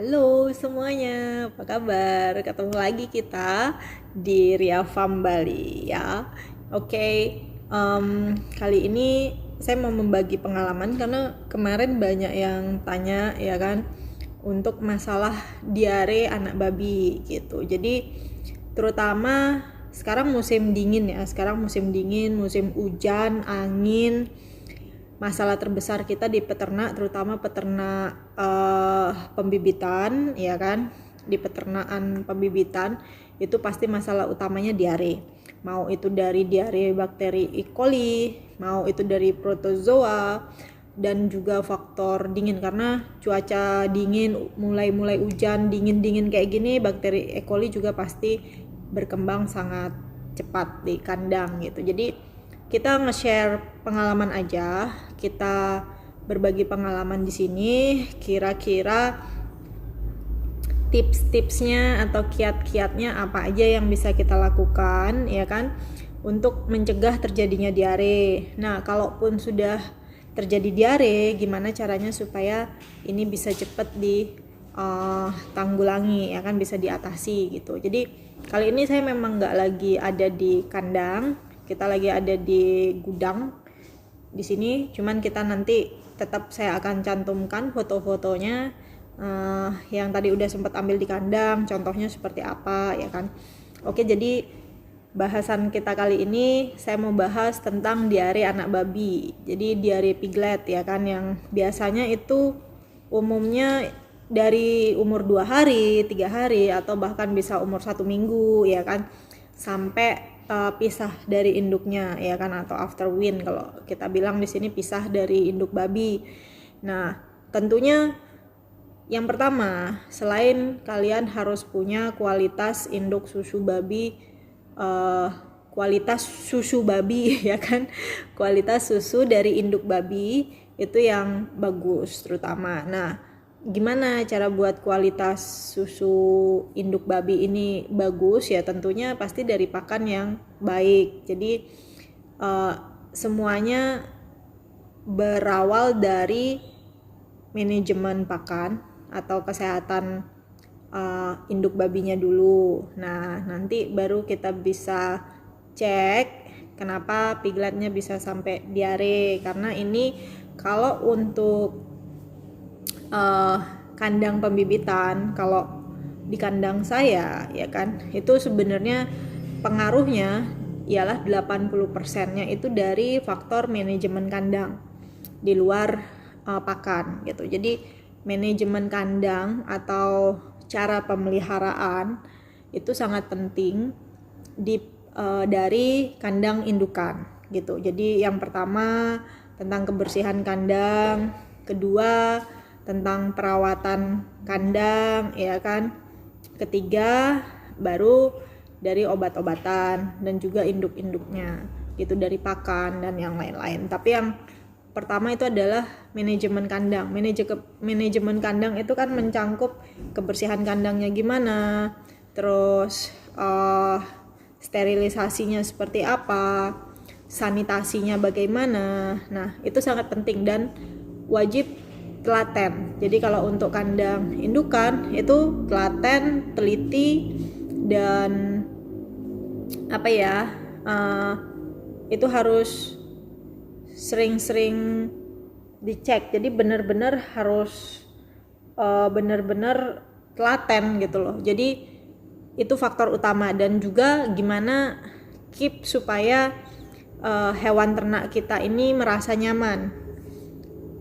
Halo semuanya, apa kabar? Ketemu lagi kita di Ria Farm Bali ya. Oke, kali ini saya mau membagi pengalaman karena kemarin banyak yang tanya ya kan untuk masalah diare anak babi gitu. Jadi terutama sekarang musim dingin ya, musim hujan, angin. Masalah terbesar kita di peternak, terutama peternak pembibitan ya kan, di peternakan pembibitan itu pasti masalah utamanya diare, mau itu dari diare bakteri E. coli, mau itu dari protozoa, dan juga faktor dingin karena cuaca dingin, mulai hujan dingin kayak gini, bakteri E. coli juga pasti berkembang sangat cepat di kandang gitu. Jadi kita nge-share pengalaman aja, kita berbagi pengalaman di sini, kira-kira tips-tipsnya atau kiat-kiatnya apa aja yang bisa kita lakukan ya kan untuk mencegah terjadinya diare. Nah, kalaupun sudah terjadi diare, gimana caranya supaya ini bisa cepat ditanggulangi ya kan, bisa diatasi gitu. Jadi kali ini saya memang nggak lagi ada di kandang, kita lagi ada di gudang di sini, cuman kita nanti tetap saya akan cantumkan foto-fotonya yang tadi udah sempat ambil di kandang, contohnya seperti apa ya kan. Oke, jadi bahasan kita kali ini saya mau bahas tentang diare anak babi. Jadi diare piglet ya kan, yang biasanya itu umumnya dari umur 2 hari, 3 hari, atau bahkan bisa umur 1 minggu ya kan, sampai pisah dari induknya ya kan, atau after wean kalau kita bilang di sini, pisah dari induk babi. Nah, tentunya yang pertama, selain kalian harus punya kualitas induk susu babi, kualitas susu babi ya kan, kualitas susu dari induk babi itu yang bagus terutama. Nah, gimana cara buat kualitas susu induk babi ini bagus? Ya tentunya pasti dari pakan yang baik. Jadi semuanya berawal dari manajemen pakan atau kesehatan induk babinya dulu. Nah, nanti baru kita bisa cek kenapa pigletnya bisa sampai diare, karena ini kalau untuk kandang pembibitan, kalau di kandang saya ya kan, itu sebenarnya pengaruhnya ialah 80%-nya itu dari faktor manajemen kandang di luar pakan gitu. Jadi manajemen kandang atau cara pemeliharaan itu sangat penting dari kandang indukan gitu. Jadi yang pertama tentang kebersihan kandang, kedua tentang perawatan kandang ya kan, ketiga baru dari obat-obatan dan juga induk-induknya gitu, dari pakan dan yang lain-lain. Tapi yang pertama itu adalah manajemen kandang. Manajemen kandang itu kan mencangkup kebersihan kandangnya gimana, terus sterilisasinya seperti apa, sanitasinya bagaimana. Nah, itu sangat penting dan wajib telaten. Jadi kalau untuk kandang indukan itu telaten, teliti, dan itu harus sering-sering dicek. Jadi benar-benar harus benar-benar telaten gitu loh. Jadi itu faktor utama, dan juga gimana keep supaya hewan ternak kita ini merasa nyaman.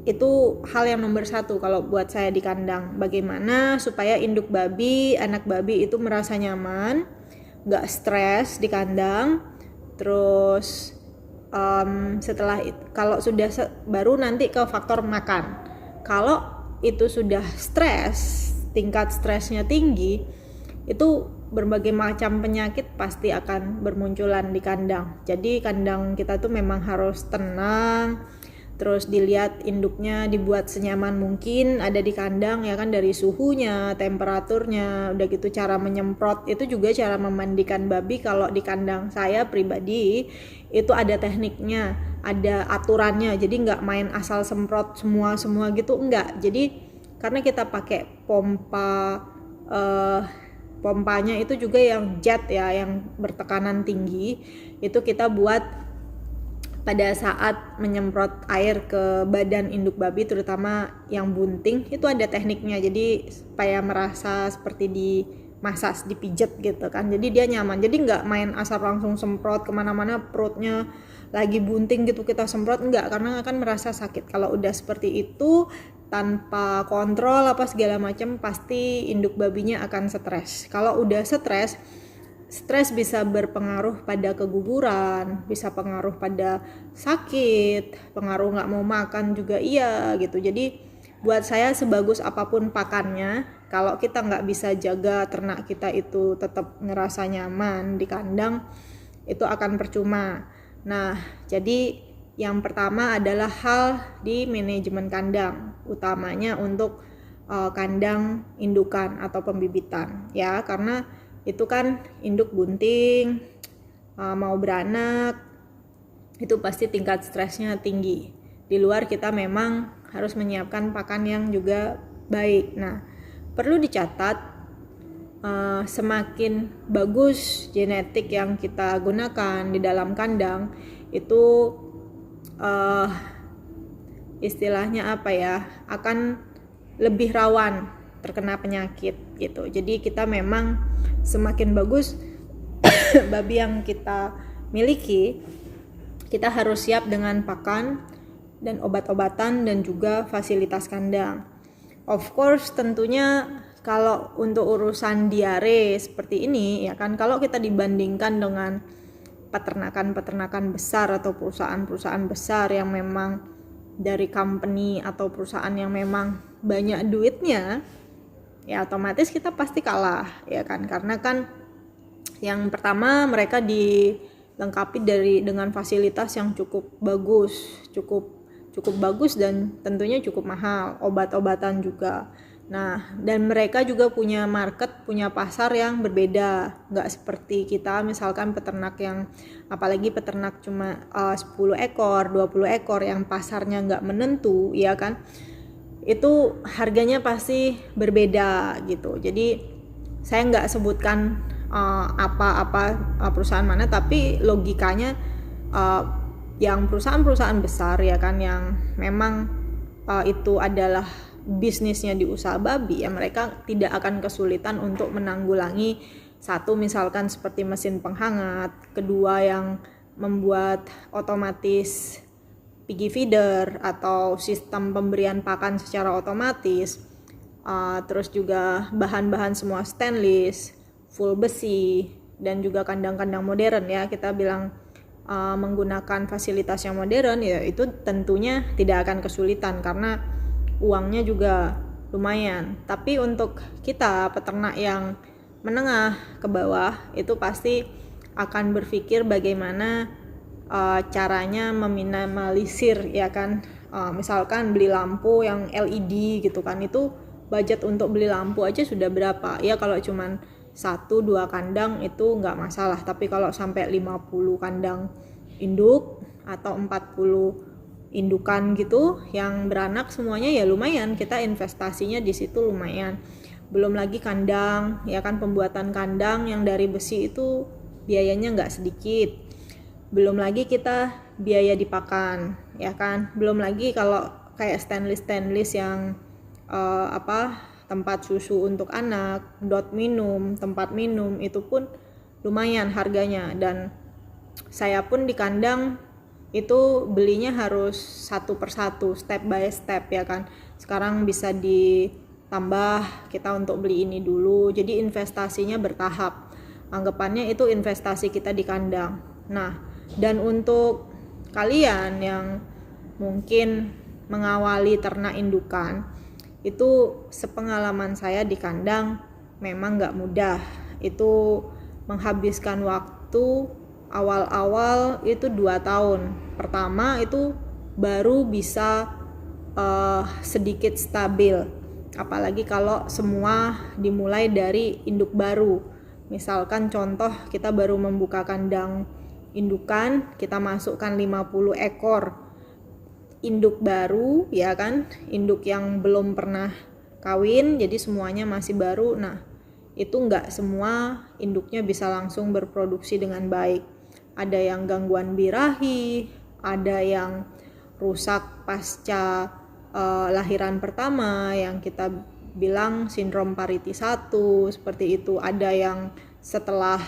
Itu hal yang nomor 1 kalau buat saya di kandang. Bagaimana supaya induk babi, anak babi itu merasa nyaman, gak stres di kandang. Terus setelah itu, kalau sudah baru nanti ke faktor makan. Kalau itu sudah stres, tingkat stresnya tinggi, itu berbagai macam penyakit pasti akan bermunculan di kandang. Jadi kandang kita tuh memang harus tenang, terus dilihat induknya dibuat senyaman mungkin ada di kandang ya kan, dari suhunya, temperaturnya, udah gitu cara menyemprot, itu juga cara memandikan babi. Kalau di kandang saya pribadi itu ada tekniknya, ada aturannya, jadi nggak main asal semprot semua gitu, enggak. Jadi karena kita pakai pompanya itu juga yang jet ya, yang bertekanan tinggi, itu kita buat pada saat menyemprot air ke badan induk babi, terutama yang bunting, itu ada tekniknya, jadi supaya merasa seperti dimasas, dipijat gitu kan, jadi dia nyaman. Jadi nggak main asal langsung semprot kemana-mana, perutnya lagi bunting gitu kita semprot, enggak, karena akan merasa sakit. Kalau udah seperti itu tanpa kontrol apa segala macam, pasti induk babinya akan stres. Kalau udah stres bisa berpengaruh pada keguguran, bisa pengaruh pada sakit, pengaruh nggak mau makan juga iya gitu. Jadi buat saya sebagus apapun pakannya, kalau kita nggak bisa jaga ternak kita itu tetap ngerasa nyaman di kandang, itu akan percuma. Nah, jadi yang pertama adalah hal di manajemen kandang, utamanya untuk kandang indukan atau pembibitan ya, karena itu kan induk bunting, mau beranak, itu pasti tingkat stresnya tinggi. Di luar kita memang harus menyiapkan pakan yang juga baik. Nah, perlu dicatat, semakin bagus genetik yang kita gunakan di dalam kandang, itu istilahnya apa ya, akan lebih rawan terkena penyakit gitu. Jadi kita memang semakin bagus babi yang kita miliki, kita harus siap dengan pakan dan obat-obatan dan juga fasilitas kandang. Of course tentunya kalau untuk urusan diare seperti ini ya kan, kalau kita dibandingkan dengan peternakan besar atau perusahaan-perusahaan besar yang memang dari company atau perusahaan yang memang banyak duitnya, ya otomatis kita pasti kalah ya kan, karena kan yang pertama mereka dilengkapi dengan fasilitas yang cukup bagus dan tentunya cukup mahal, obat-obatan juga. Nah, dan mereka juga punya market, punya pasar yang berbeda, nggak seperti kita misalkan peternak yang, apalagi peternak cuma 10 ekor, 20 ekor yang pasarnya nggak menentu ya kan, itu harganya pasti berbeda gitu. Jadi saya nggak sebutkan apa-apa perusahaan mana, tapi logikanya yang perusahaan-perusahaan besar ya kan, yang memang itu adalah bisnisnya di usaha babi ya, mereka tidak akan kesulitan untuk menanggulangi satu misalkan seperti mesin penghangat, kedua yang membuat otomatis piggy feeder atau sistem pemberian pakan secara otomatis, terus juga bahan-bahan semua stainless, full besi, dan juga kandang-kandang modern ya, kita bilang menggunakan fasilitas yang modern ya, itu tentunya tidak akan kesulitan karena uangnya juga lumayan. Tapi untuk kita peternak yang menengah ke bawah itu pasti akan berpikir bagaimana caranya meminimalisir ya kan, misalkan beli lampu yang LED gitu kan, itu budget untuk beli lampu aja sudah berapa ya, kalau cuman 1-2 kandang itu nggak masalah, tapi kalau sampai 50 kandang induk atau 40 indukan gitu yang beranak semuanya, ya lumayan, kita investasinya di situ lumayan. Belum lagi kandang ya kan, pembuatan kandang yang dari besi itu biayanya nggak sedikit. Belum lagi kita biaya di pakan ya kan, belum lagi kalau kayak stainless yang tempat susu untuk anak, dot minum, tempat minum, itu pun lumayan harganya. Dan saya pun di kandang itu belinya harus satu persatu, step by step ya kan. Sekarang bisa ditambah kita untuk beli ini dulu, jadi investasinya bertahap. Anggapannya itu investasi kita di kandang. Nah, dan untuk kalian yang mungkin mengawali ternak indukan, itu sepengalaman saya di kandang memang nggak mudah. Itu menghabiskan waktu awal-awal itu 2 tahun. Pertama itu baru bisa sedikit stabil, apalagi kalau semua dimulai dari induk baru. Misalkan contoh, kita baru membuka kandang indukan, kita masukkan 50 ekor induk baru ya kan, induk yang belum pernah kawin, jadi semuanya masih baru. Nah, itu nggak semua induknya bisa langsung berproduksi dengan baik. Ada yang gangguan birahi, ada yang rusak pasca lahiran pertama yang kita bilang sindrom pariti 1 seperti itu. Ada yang setelah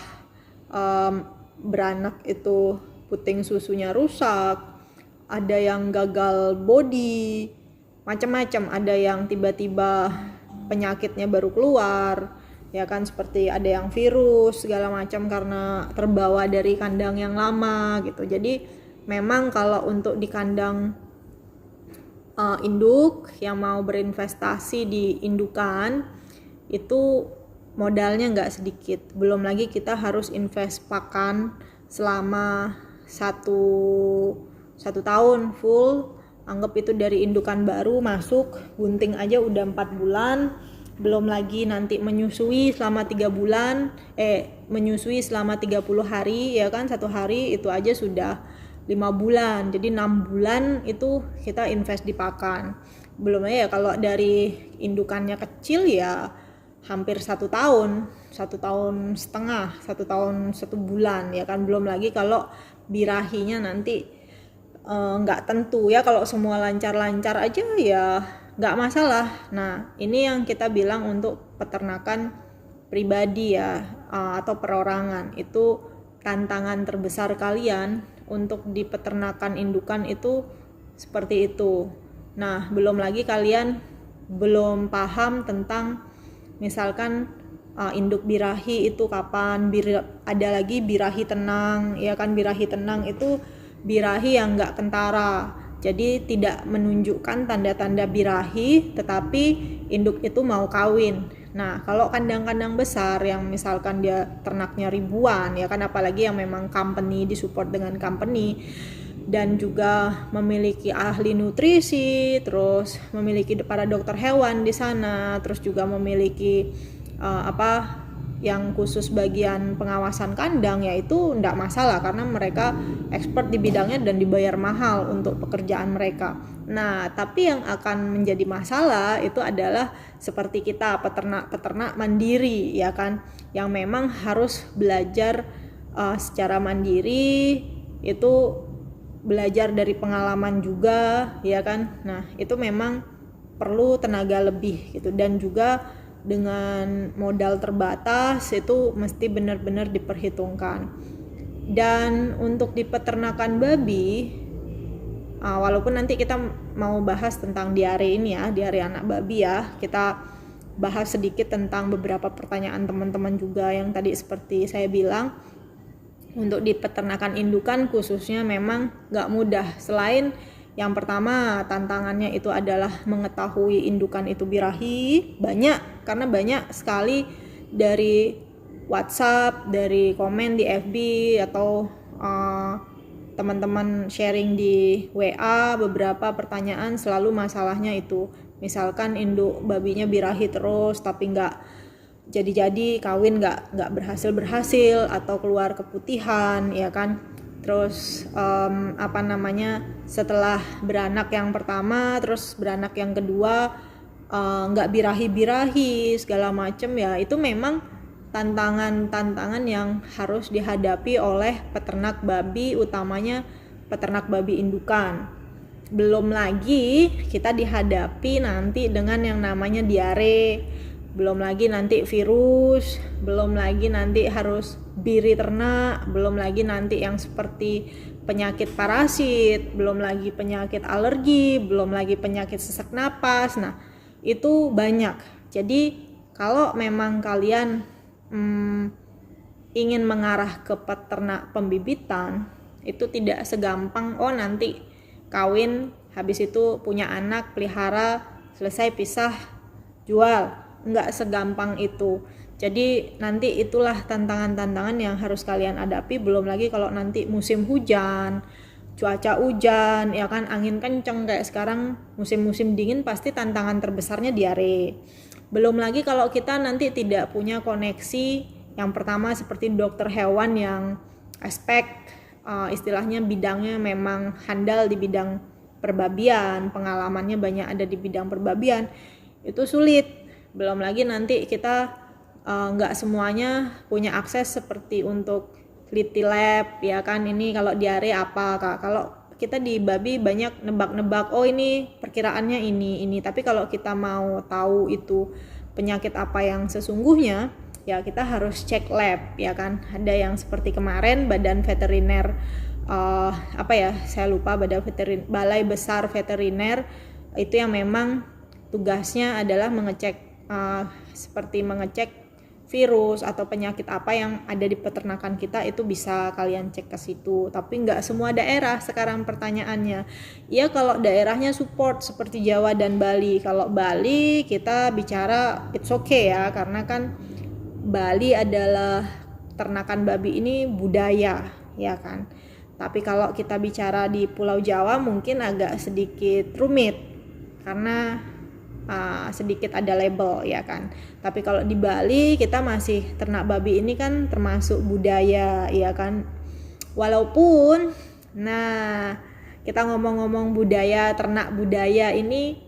beranak itu puting susunya rusak, ada yang gagal body, macam-macam. Ada yang tiba-tiba penyakitnya baru keluar, ya kan, seperti ada yang virus segala macam karena terbawa dari kandang yang lama gitu. Jadi memang kalau untuk di kandang induk yang mau berinvestasi di indukan itu modalnya nggak sedikit. Belum lagi kita harus invest pakan selama satu tahun full. Anggap itu dari indukan baru masuk bunting aja udah 4 bulan, belum lagi nanti menyusui selama 3 bulan, menyusui selama 30 hari, ya kan, 1 hari itu aja sudah 5 bulan, jadi 6 bulan itu kita invest di pakan. Belum lagi ya kalau dari indukannya kecil ya hampir 1 tahun, 1 tahun setengah, 1 tahun 1 bulan, ya kan. Belum lagi kalau birahinya nanti nggak tentu ya, kalau semua lancar-lancar aja ya nggak masalah. Nah, ini yang kita bilang untuk peternakan pribadi ya, atau perorangan. Itu tantangan terbesar kalian untuk di peternakan indukan itu seperti itu. Nah, belum lagi kalian belum paham tentang misalkan induk birahi itu kapan, ada lagi birahi tenang, ya kan. Birahi tenang itu birahi yang nggak kentara, jadi tidak menunjukkan tanda-tanda birahi, tetapi induk itu mau kawin. Nah, kalau kandang-kandang besar yang misalkan dia ternaknya ribuan, ya kan, apalagi yang memang company, disupport dengan company, dan juga memiliki ahli nutrisi, terus memiliki para dokter hewan di sana, terus juga memiliki yang khusus bagian pengawasan kandang, yaitu enggak masalah karena mereka expert di bidangnya dan dibayar mahal untuk pekerjaan mereka. Nah, tapi yang akan menjadi masalah itu adalah seperti kita peternak mandiri, ya kan, yang memang harus belajar secara mandiri, itu belajar dari pengalaman juga, ya kan. Nah, itu memang perlu tenaga lebih gitu, dan juga dengan modal terbatas itu mesti benar-benar diperhitungkan. Dan untuk di peternakan babi, walaupun nanti kita mau bahas tentang diare ini ya, diare anak babi ya, kita bahas sedikit tentang beberapa pertanyaan teman-teman juga yang tadi seperti saya bilang. Untuk di peternakan indukan khususnya memang gak mudah. Selain yang pertama tantangannya itu adalah mengetahui indukan itu birahi, karena banyak sekali dari WhatsApp, dari komen di FB, atau teman-teman sharing di WA, beberapa pertanyaan selalu masalahnya itu. Misalkan induk babinya birahi terus tapi nggak jadi-jadi, kawin nggak berhasil, atau keluar keputihan, ya kan. Terus setelah beranak yang pertama, terus beranak yang kedua nggak birahi segala macem ya. Itu memang tantangan yang harus dihadapi oleh peternak babi, utamanya peternak babi indukan. Belum lagi kita dihadapi nanti dengan yang namanya diare, belum lagi nanti virus, belum lagi nanti harus biri ternak, belum lagi nanti yang seperti penyakit parasit, belum lagi penyakit alergi, belum lagi penyakit sesak napas. Nah, itu banyak. Jadi kalau memang kalian ingin mengarah ke peternak pembibitan, itu tidak segampang nanti kawin, habis itu punya anak, pelihara, selesai pisah, jual. Enggak segampang itu. Jadi nanti itulah tantangan-tantangan yang harus kalian hadapi. Belum lagi kalau nanti musim hujan, cuaca hujan, ya kan, angin kenceng kayak sekarang, musim-musim dingin, pasti tantangan terbesarnya diare. Belum lagi kalau kita nanti tidak punya koneksi, yang pertama seperti dokter hewan yang istilahnya bidangnya memang handal di bidang perbabian, pengalamannya banyak ada di bidang perbabian. itu sulit. Belum lagi nanti kita nggak semuanya punya akses seperti untuk teliti lab ya kan, ini kalau diare apa Kak, kalau kita di babi banyak nebak-nebak, oh ini perkiraannya ini, tapi kalau kita mau tahu itu penyakit apa yang sesungguhnya ya kita harus cek lab ya kan. Ada yang seperti kemarin Badan Veteriner saya lupa, Balai Besar Veteriner itu yang memang tugasnya adalah mengecek seperti mengecek virus atau penyakit apa yang ada di peternakan kita, itu bisa kalian cek ke situ. Tapi nggak semua daerah sekarang pertanyaannya. Ya kalau daerahnya support seperti Jawa dan Bali. Kalau Bali kita bicara it's okay ya, karena kan Bali adalah ternakan babi ini budaya ya kan. Tapi kalau kita bicara di Pulau Jawa mungkin agak sedikit rumit karena sedikit ada label ya kan. Tapi kalau di Bali kita masih ternak babi ini kan termasuk budaya ya kan. Walaupun kita ngomong-ngomong budaya, ternak budaya ini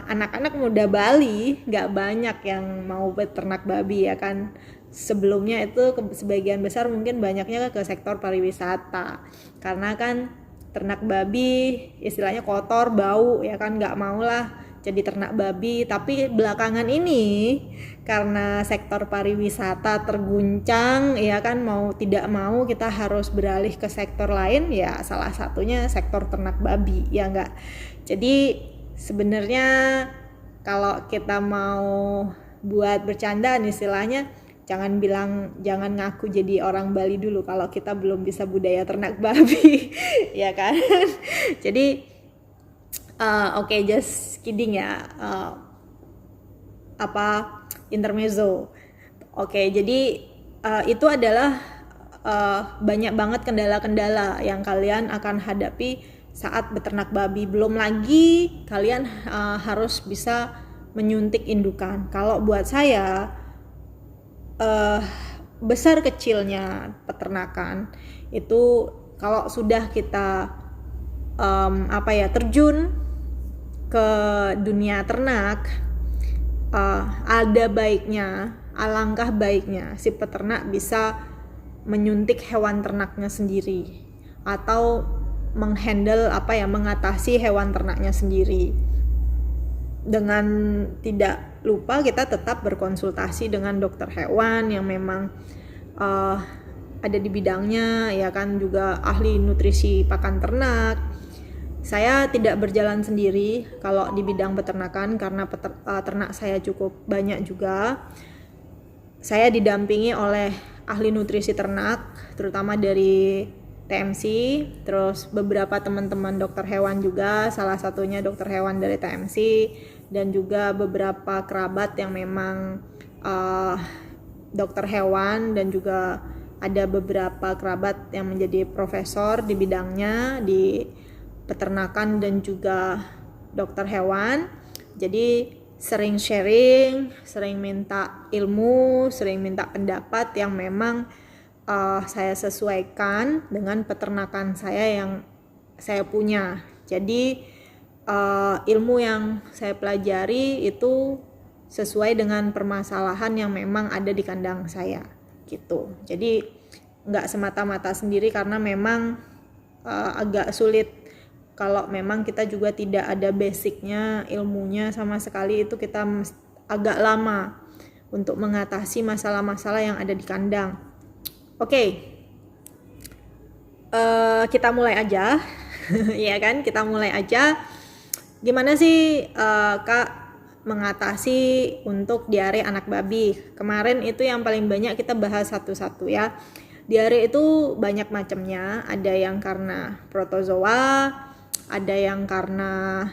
anak-anak muda Bali nggak banyak yang mau beternak babi ya kan. Sebelumnya itu sebagian besar mungkin banyaknya ke sektor pariwisata, karena kan ternak babi istilahnya kotor, bau ya kan, nggak mau lah jadi ternak babi. Tapi belakangan ini karena sektor pariwisata terguncang ya kan, mau tidak mau kita harus beralih ke sektor lain ya, salah satunya sektor ternak babi ya enggak. Jadi sebenarnya kalau kita mau buat bercandaan istilahnya, jangan ngaku jadi orang Bali dulu kalau kita belum bisa budaya ternak babi ya kan. Jadi Oke, just kidding ya, intermezzo. Oke, jadi itu adalah banyak banget kendala-kendala yang kalian akan hadapi saat beternak babi. Belum lagi kalian harus bisa menyuntik indukan. Kalau buat saya besar kecilnya peternakan itu kalau sudah kita terjun ke dunia ternak, alangkah baiknya si peternak bisa menyuntik hewan ternaknya sendiri atau mengatasi hewan ternaknya sendiri. Dengan tidak lupa kita tetap berkonsultasi dengan dokter hewan yang memang ada di bidangnya ya kan, juga ahli nutrisi pakan ternak. Saya tidak berjalan sendiri kalau di bidang peternakan karena ternak saya cukup banyak juga. Saya didampingi oleh ahli nutrisi ternak, terutama dari TMC, terus beberapa teman-teman dokter hewan juga, salah satunya dokter hewan dari TMC, dan juga beberapa kerabat yang memang dokter hewan, dan juga ada beberapa kerabat yang menjadi profesor di bidangnya di peternakan dan juga dokter hewan. Jadi sering sharing, sering minta ilmu, sering minta pendapat yang memang saya sesuaikan dengan peternakan saya yang saya punya. Jadi ilmu yang saya pelajari itu sesuai dengan permasalahan yang memang ada di kandang saya gitu. Jadi nggak semata-mata sendiri karena memang agak sulit. Kalau memang kita juga tidak ada basicnya, ilmunya sama sekali, itu kita agak lama untuk mengatasi masalah-masalah yang ada di kandang. Oke, kita mulai aja, ya kan? Kita mulai aja. Gimana sih Kak mengatasi untuk diare anak babi? Kemarin itu yang paling banyak kita bahas satu-satu ya. Diare itu banyak macamnya, ada yang karena protozoa, ada yang karena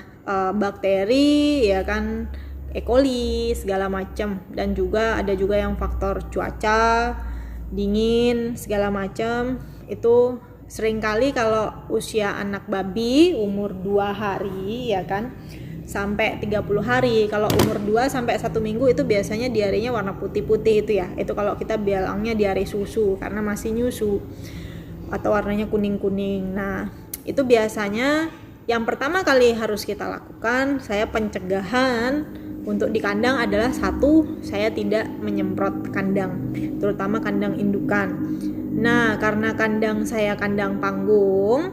bakteri ya kan, E. coli segala macam, dan ada juga yang faktor cuaca, dingin segala macam. Itu seringkali kalau usia anak babi umur 2 hari ya kan sampai 30 hari. Kalau umur 2 sampai 1 minggu itu biasanya diarenya warna putih-putih itu ya. Itu kalau kita bilangnya diare susu karena masih nyusu, atau warnanya kuning-kuning. Nah, itu biasanya yang pertama kali harus kita lakukan, saya pencegahan untuk di kandang adalah satu, saya tidak menyemprot kandang, terutama kandang indukan. Nah, karena kandang saya kandang panggung,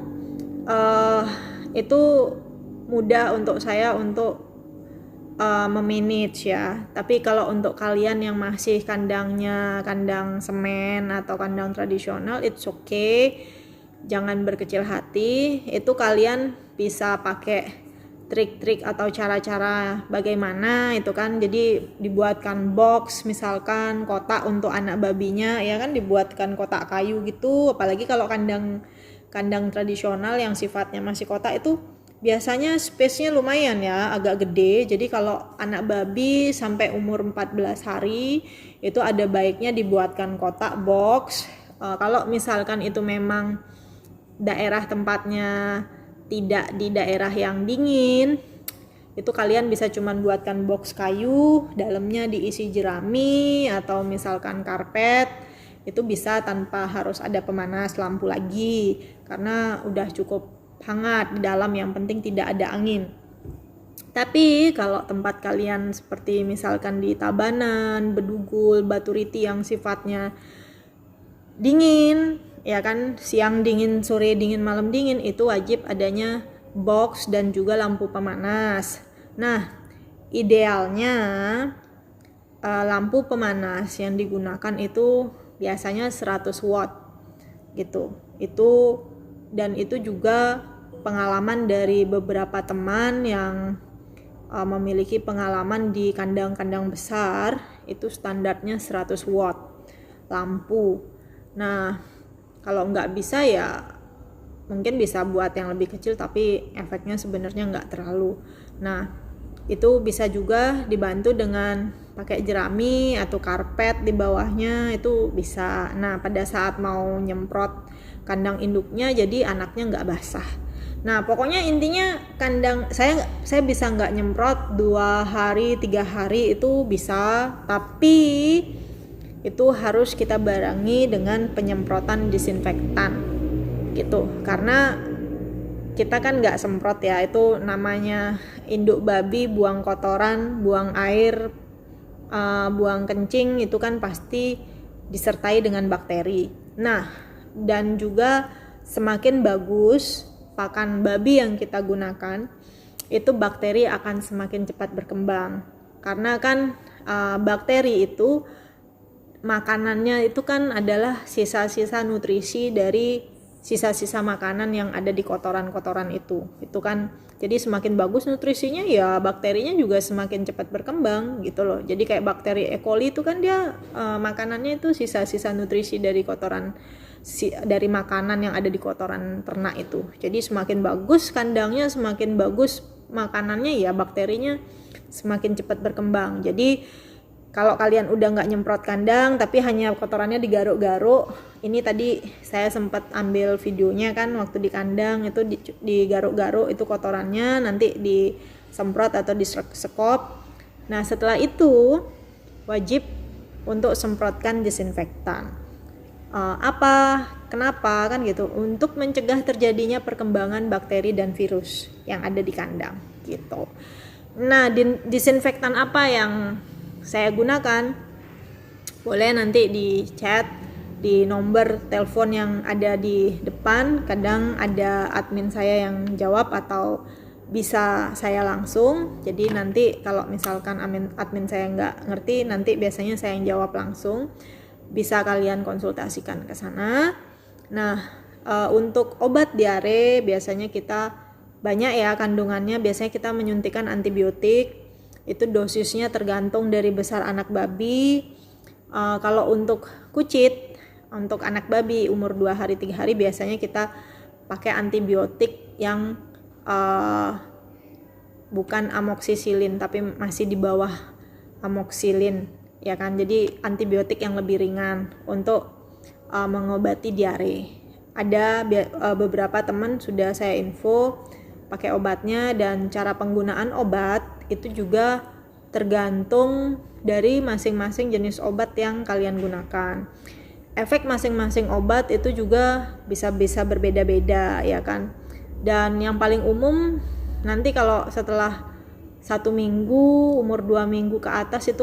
itu mudah untuk saya untuk memanage ya. Tapi kalau untuk kalian yang masih kandangnya kandang semen atau kandang tradisional, it's okay, jangan berkecil hati. Itu kalian bisa pakai trik-trik atau cara-cara bagaimana itu kan. Jadi dibuatkan box, misalkan kotak untuk anak babinya ya kan, dibuatkan kotak kayu gitu. Apalagi kalau kandang tradisional yang sifatnya masih kotak itu biasanya space-nya lumayan ya, agak gede. Jadi kalau anak babi sampai umur 14 hari itu ada baiknya dibuatkan kotak box. Kalau misalkan itu memang daerah tempatnya tidak di daerah yang dingin, itu kalian bisa cuman buatkan box kayu, dalamnya diisi jerami atau misalkan karpet. Itu bisa tanpa harus ada pemanas lampu lagi, karena udah cukup hangat di dalam, yang penting tidak ada angin. Tapi kalau tempat kalian seperti misalkan di Tabanan, Bedugul, Baturiti yang sifatnya dingin, ya kan, siang dingin, sore dingin, malam dingin, itu wajib adanya box dan juga lampu pemanas. Nah, idealnya lampu pemanas yang digunakan itu biasanya 100 watt gitu. Dan itu juga pengalaman dari beberapa teman yang memiliki pengalaman di kandang-kandang besar, itu standarnya 100 watt lampu. Nah, kalau nggak bisa ya mungkin bisa buat yang lebih kecil, tapi efeknya sebenarnya nggak terlalu. Nah, itu bisa juga dibantu dengan pakai jerami atau karpet di bawahnya, itu bisa. Nah, pada saat mau nyemprot kandang induknya jadi anaknya nggak basah. Nah, pokoknya intinya kandang saya bisa nggak nyemprot 2 hari 3 hari itu bisa, tapi itu harus kita barengi dengan penyemprotan disinfektan gitu, karena kita kan nggak semprot ya, itu namanya induk babi buang kotoran, buang air, buang kencing, itu kan pasti disertai dengan bakteri. Nah, dan juga semakin bagus pakan babi yang kita gunakan, itu bakteri akan semakin cepat berkembang, karena kan bakteri itu makanannya itu kan adalah sisa-sisa nutrisi dari sisa-sisa makanan yang ada di kotoran-kotoran itu kan. Jadi semakin bagus nutrisinya ya bakterinya juga semakin cepat berkembang gitu loh. Jadi kayak bakteri E. coli itu kan dia makanannya itu sisa-sisa nutrisi dari kotoran, dari makanan yang ada di kotoran ternak itu. Jadi semakin bagus kandangnya, semakin bagus makanannya, ya bakterinya semakin cepat berkembang. Jadi kalau kalian udah nggak nyemprot kandang tapi hanya kotorannya digaruk-garuk, ini tadi saya sempat ambil videonya kan, waktu di kandang itu digaruk-garuk itu kotorannya, nanti disemprot atau disekop. Nah, setelah itu wajib untuk semprotkan disinfektan. Kenapa kan gitu? Untuk mencegah terjadinya perkembangan bakteri dan virus yang ada di kandang gitu. Nah, disinfektan apa yang saya gunakan? Boleh nanti di chat di nomor telepon yang ada di depan, kadang ada admin saya yang jawab atau bisa saya langsung. Jadi nanti kalau misalkan admin saya nggak ngerti, nanti biasanya saya yang jawab langsung, bisa kalian konsultasikan ke sana. Nah, untuk obat diare biasanya kita banyak ya kandungannya, biasanya kita menyuntikkan antibiotik. Itu dosisnya tergantung dari besar anak babi. Kalau untuk kucit, untuk anak babi umur 2 hari 3 hari biasanya kita pakai antibiotik yang bukan amoksisilin tapi masih di bawah amoksilin ya kan. Jadi antibiotik yang lebih ringan untuk mengobati diare. Ada beberapa teman sudah saya info pakai obatnya, dan cara penggunaan obat itu juga tergantung dari masing-masing jenis obat yang kalian gunakan. Efek masing-masing obat itu juga bisa berbeda-beda ya kan. Dan yang paling umum nanti kalau setelah 1 minggu, umur 2 minggu ke atas itu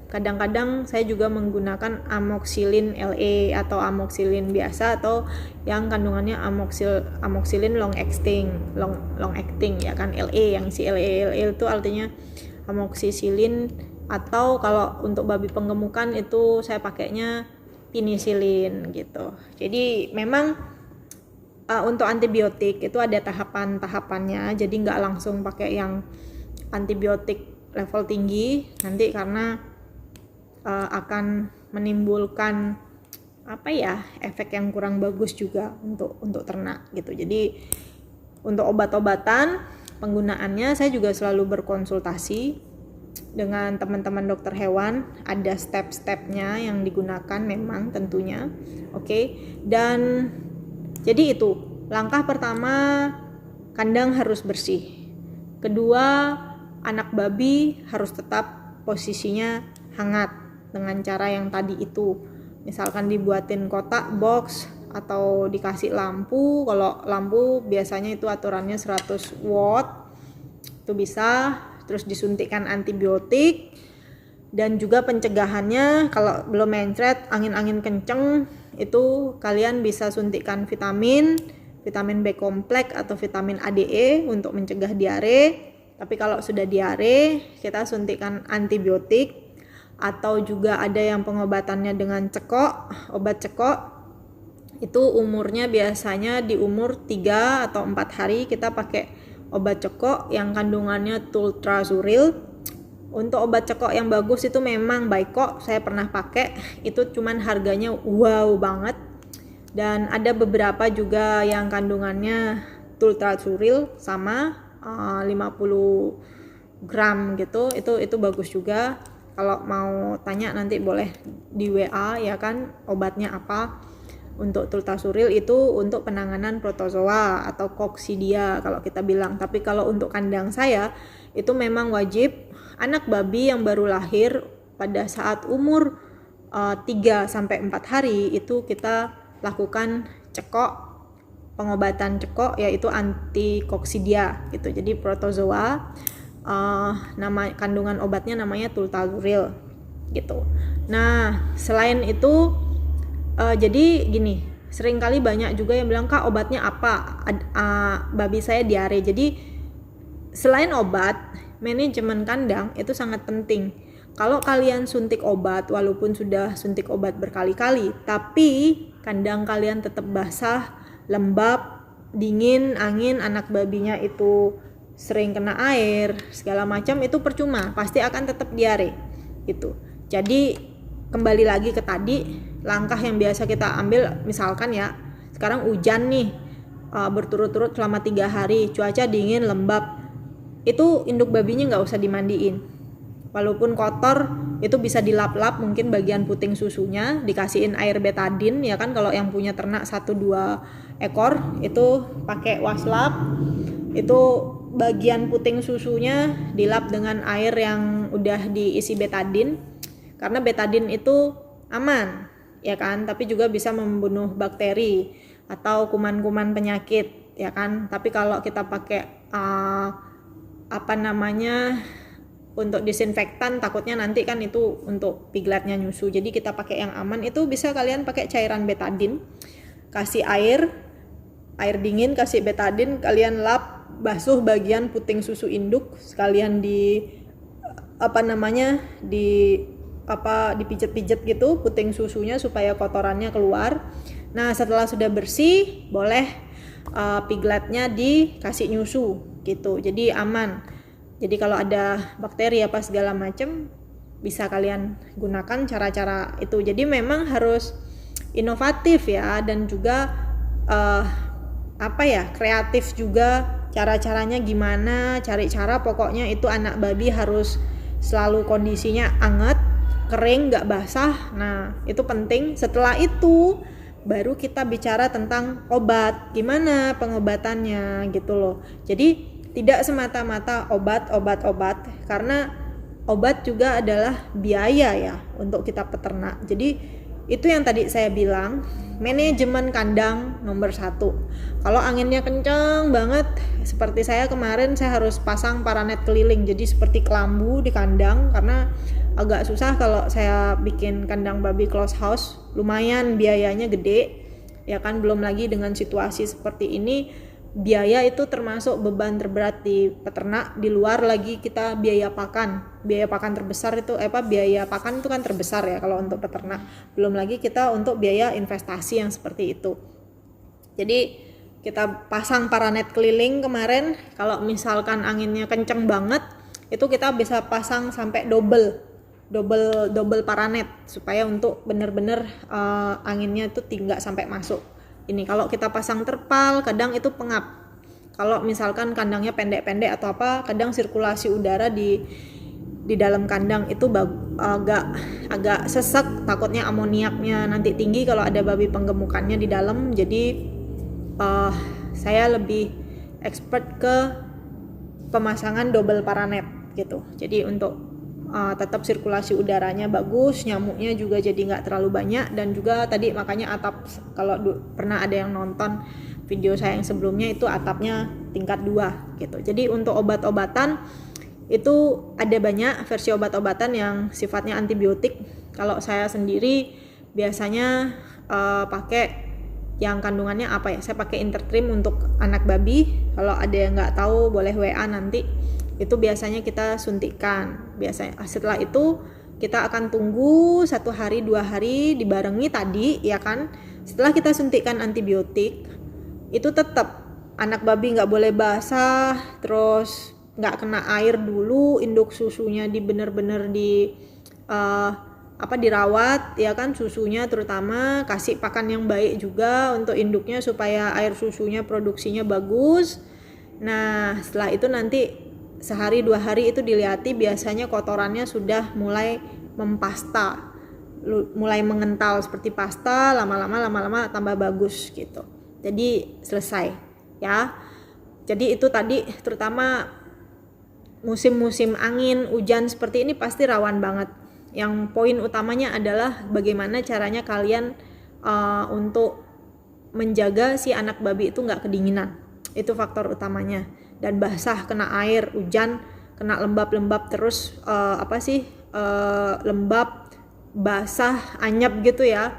kadang-kadang saya juga menggunakan amoxicillin LA atau amoxicillin biasa, atau yang kandungannya amoxicillin long acting ya kan, LA, yang si LA itu artinya amoxicillin, atau kalau untuk babi penggemukan itu saya pakainya penicillin gitu. Jadi memang untuk antibiotik itu ada tahapan-tahapannya, jadi nggak langsung pakai yang antibiotik level tinggi nanti, karena akan menimbulkan efek yang kurang bagus juga untuk ternak gitu. Jadi untuk obat-obatan penggunaannya saya juga selalu berkonsultasi dengan teman-teman dokter hewan, ada step-stepnya yang digunakan memang tentunya. Oke. Dan jadi itu langkah pertama, kandang harus bersih. Kedua, anak babi harus tetap posisinya hangat dengan cara yang tadi itu. Misalkan dibuatin kotak box atau dikasih lampu. Kalau lampu biasanya itu aturannya 100 watt. Itu bisa, terus disuntikkan antibiotik, dan juga pencegahannya kalau belum mencret, angin-angin kenceng, itu kalian bisa suntikkan vitamin B kompleks atau vitamin ADE untuk mencegah diare. Tapi kalau sudah diare, kita suntikkan antibiotik, atau juga ada yang pengobatannya dengan obat cekok. Itu umurnya biasanya di umur 3 atau 4 hari kita pakai obat cekok yang kandungannya Tultrazuril. Untuk obat cekok yang bagus itu memang Baikok, saya pernah pakai, itu cuman harganya wow banget. Dan ada beberapa juga yang kandungannya Tultrazuril sama 50 gram gitu, itu bagus juga. Kalau mau tanya nanti boleh di WA ya kan, obatnya apa. Untuk Tultazuril itu untuk penanganan protozoa atau coccidia kalau kita bilang. Tapi kalau untuk kandang saya itu memang wajib anak babi yang baru lahir pada saat umur 3 sampai 4 hari itu kita lakukan pengobatan cekok, yaitu anti coccidia gitu. Jadi protozoa, nama kandungan obatnya namanya Tultazuril gitu. Nah, selain itu jadi gini, seringkali banyak juga yang bilang, "Kak, obatnya apa? Babi saya diare." Jadi selain obat, manajemen kandang itu sangat penting. Kalau kalian suntik obat, walaupun sudah suntik obat berkali-kali, tapi kandang kalian tetap basah, lembab, dingin, angin, anak babinya itu sering kena air, segala macam, itu percuma, pasti akan tetap diare gitu. Jadi kembali lagi ke tadi, langkah yang biasa kita ambil, misalkan ya sekarang hujan nih berturut-turut selama 3 hari, cuaca dingin, lembab, itu induk babinya nggak usah dimandiin, walaupun kotor itu bisa dilap-lap, mungkin bagian puting susunya dikasihin air betadin ya kan. Kalau yang punya ternak 1-2 ekor itu pakai waslap, itu bagian puting susunya dilap dengan air yang udah diisi betadin, karena betadin itu aman ya kan, tapi juga bisa membunuh bakteri atau kuman-kuman penyakit ya kan. Tapi kalau kita pakai untuk disinfektan, takutnya nanti kan itu untuk pigletnya nyusu. Jadi kita pakai yang aman, itu bisa kalian pakai cairan betadin, kasih air dingin, kasih betadin, kalian lap, basuh bagian puting susu induk, sekalian dipijet-pijet gitu puting susunya supaya kotorannya keluar. Nah, setelah sudah bersih, boleh pigletnya dikasih nyusu gitu. Jadi aman. Jadi kalau ada bakteri apa segala macam, bisa kalian gunakan cara-cara itu. Jadi memang harus inovatif ya, dan juga kreatif juga, cara-caranya gimana, cari cara, pokoknya itu anak babi harus selalu kondisinya hangat, kering, gak basah. Nah, itu penting. Setelah itu baru kita bicara tentang obat, gimana pengobatannya gitu loh. Jadi tidak semata-mata obat, karena obat juga adalah biaya ya untuk kita peternak. Jadi itu yang tadi saya bilang, manajemen kandang nomor 1. Kalau anginnya kencang banget, seperti saya kemarin, saya harus pasang paranet keliling, jadi seperti kelambu di kandang, karena agak susah kalau saya bikin kandang babi close house, lumayan biayanya gede ya kan, belum lagi dengan situasi seperti ini, biaya itu termasuk beban terberat di peternak. Di luar lagi kita biaya pakan terbesar itu biaya pakan itu kan terbesar ya kalau untuk peternak, belum lagi kita untuk biaya investasi yang seperti itu. Jadi kita pasang paranet keliling kemarin, kalau misalkan anginnya kenceng banget itu kita bisa pasang sampai double paranet supaya untuk bener-bener anginnya itu nggak sampai masuk. Ini kalau kita pasang terpal kadang itu pengap. Kalau misalkan kandangnya pendek-pendek atau apa, kadang sirkulasi udara di dalam kandang itu agak sesek, takutnya amoniaknya nanti tinggi kalau ada babi penggemukannya di dalam. Jadi saya lebih expert ke pemasangan double paranet gitu. Jadi untuk tetap sirkulasi udaranya bagus, nyamuknya juga jadi nggak terlalu banyak, dan juga tadi makanya atap, kalau pernah ada yang nonton video saya yang sebelumnya itu atapnya tingkat 2 gitu. Jadi untuk obat-obatan itu ada banyak versi obat-obatan yang sifatnya antibiotik. Kalau saya sendiri biasanya pakai yang kandungannya apa ya, saya pakai Intertrim untuk anak babi. Kalau ada yang nggak tahu boleh WA nanti. Itu biasanya kita suntikan. Biasanya setelah itu kita akan tunggu 1 hari 2 hari dibarengi tadi ya kan. Setelah kita suntikan antibiotik itu tetap anak babi nggak boleh basah, terus nggak kena air dulu, induk susunya bener-bener dirawat ya kan, susunya terutama kasih pakan yang baik juga untuk induknya supaya air susunya produksinya bagus. Nah setelah itu nanti sehari 2 hari itu dilihati, biasanya kotorannya sudah mulai mempasta, mulai mengental seperti pasta, lama-lama tambah bagus gitu. Jadi selesai ya. Jadi itu tadi terutama musim-musim angin, hujan seperti ini pasti rawan banget. Yang poin utamanya adalah bagaimana caranya kalian untuk menjaga si anak babi itu nggak kedinginan. Itu faktor utamanya. Dan basah, kena air, hujan, kena lembab-lembab terus lembab, basah, anyep gitu ya,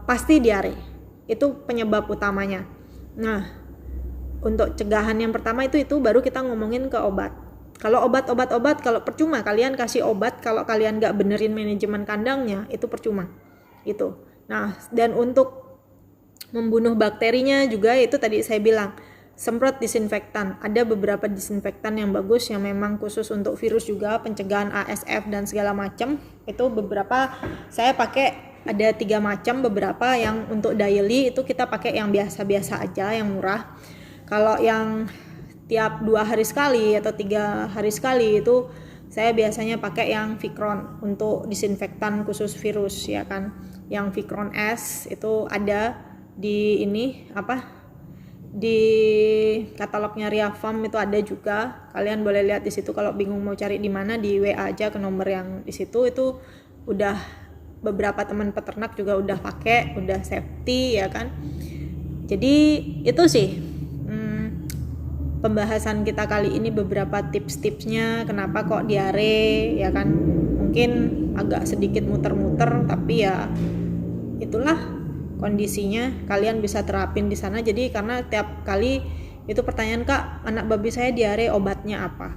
pasti diare. Itu penyebab utamanya. Nah, untuk cegahan yang pertama itu baru kita ngomongin ke obat. Kalau obat-obat kalau percuma kalian kasih obat kalau kalian nggak benerin manajemen kandangnya, itu percuma itu. Nah, dan untuk membunuh bakterinya juga itu tadi saya bilang, semprot disinfektan. Ada beberapa disinfektan yang bagus yang memang khusus untuk virus juga, pencegahan ASF dan segala macam. Itu beberapa saya pakai, ada 3 macam, beberapa yang untuk daily itu kita pakai yang biasa-biasa aja, yang murah. Kalau yang tiap 2 hari sekali atau 3 hari sekali itu saya biasanya pakai yang Vicron untuk disinfektan khusus virus ya kan. Yang Vicron S itu ada di di katalognya Ria Farm itu ada juga. Kalian boleh lihat di situ kalau bingung mau cari di mana, di WA aja ke nomor yang di situ. Itu udah beberapa teman peternak juga udah pakai, udah safety ya kan. Jadi itu sih pembahasan kita kali ini, beberapa tips-tipsnya kenapa kok diare ya kan. Mungkin agak sedikit muter-muter tapi ya itulah kondisinya, kalian bisa terapin di sana. Jadi karena tiap kali itu pertanyaan, Kak, anak babi saya diare, obatnya apa?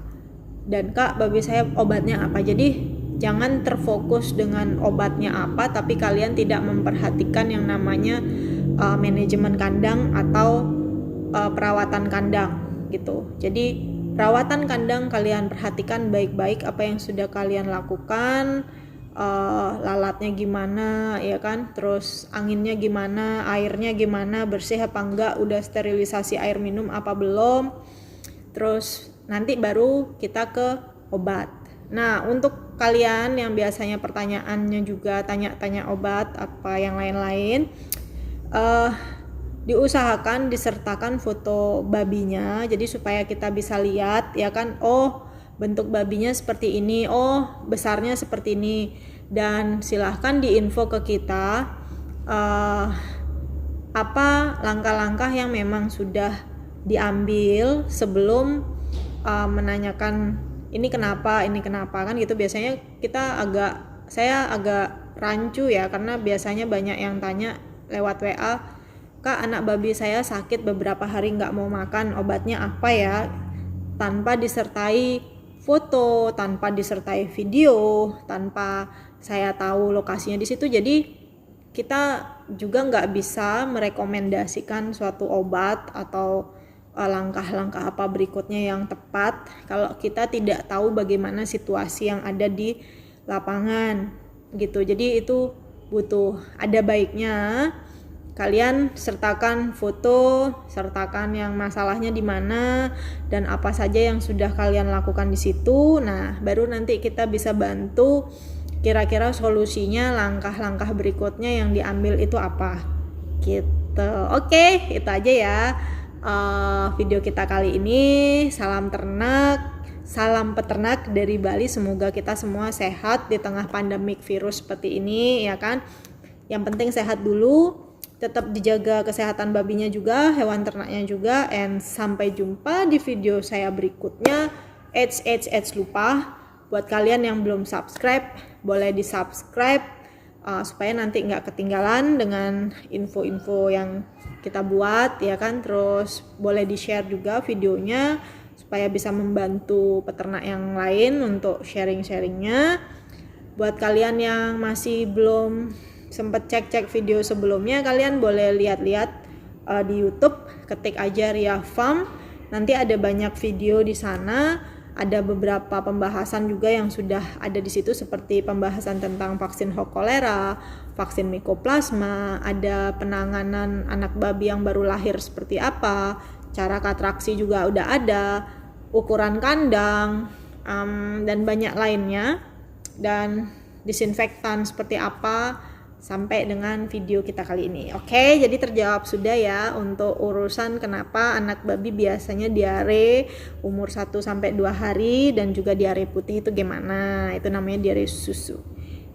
Dan Kak, babi saya obatnya apa? Jadi jangan terfokus dengan obatnya apa, tapi kalian tidak memperhatikan yang namanya manajemen kandang atau perawatan kandang gitu. Jadi perawatan kandang kalian perhatikan baik-baik apa yang sudah kalian lakukan. Lalatnya gimana ya kan, terus anginnya gimana, airnya gimana, bersih apa enggak, udah sterilisasi air minum apa belum, terus nanti baru kita ke obat. Nah untuk kalian yang biasanya pertanyaannya juga tanya-tanya obat apa yang lain-lain, diusahakan disertakan foto babinya, jadi supaya kita bisa lihat ya kan, oh bentuk babinya seperti ini, oh besarnya seperti ini, dan silahkan diinfo ke kita apa langkah-langkah yang memang sudah diambil sebelum menanyakan ini kenapa kan gitu. Biasanya saya agak rancu ya, karena biasanya banyak yang tanya lewat WA, Kak, anak babi saya sakit beberapa hari nggak mau makan, obatnya apa ya, tanpa disertai foto, tanpa disertai video, tanpa saya tahu lokasinya di situ. Jadi kita juga nggak bisa merekomendasikan suatu obat atau langkah-langkah apa berikutnya yang tepat kalau kita tidak tahu bagaimana situasi yang ada di lapangan gitu. Jadi itu butuh, ada baiknya kalian sertakan foto, sertakan yang masalahnya di mana dan apa saja yang sudah kalian lakukan di situ. Nah, baru nanti kita bisa bantu kira-kira solusinya, langkah-langkah berikutnya yang diambil itu apa gitu. Oke, itu aja ya video kita kali ini. Salam peternak dari Bali. Semoga kita semua sehat di tengah pandemik virus seperti ini ya kan. Yang penting sehat dulu, tetap dijaga kesehatan babinya juga, hewan ternaknya juga. And sampai jumpa di video saya berikutnya. Lupa, buat kalian yang belum subscribe, boleh di subscribe supaya nanti nggak ketinggalan dengan info-info yang kita buat ya kan. Terus boleh di share juga videonya supaya bisa membantu peternak yang lain untuk sharing-sharingnya. Buat kalian yang masih belum sempat cek video sebelumnya, kalian boleh lihat-lihat di YouTube, ketik aja Ria Farm, nanti ada banyak video di sana. Ada beberapa pembahasan juga yang sudah ada di situ, seperti pembahasan tentang vaksin kolera, vaksin mikoplasma, ada penanganan anak babi yang baru lahir seperti apa, cara katraksi juga udah ada, ukuran kandang, dan banyak lainnya, dan disinfektan seperti apa, sampai dengan video kita kali ini. Oke, jadi terjawab sudah ya untuk urusan kenapa anak babi biasanya diare umur 1-2 hari dan juga diare putih itu gimana. Itu namanya diare susu.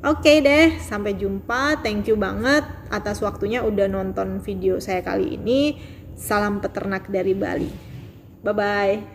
Oke deh, sampai jumpa. Thank you banget atas waktunya udah nonton video saya kali ini. Salam peternak dari Bali. Bye-bye.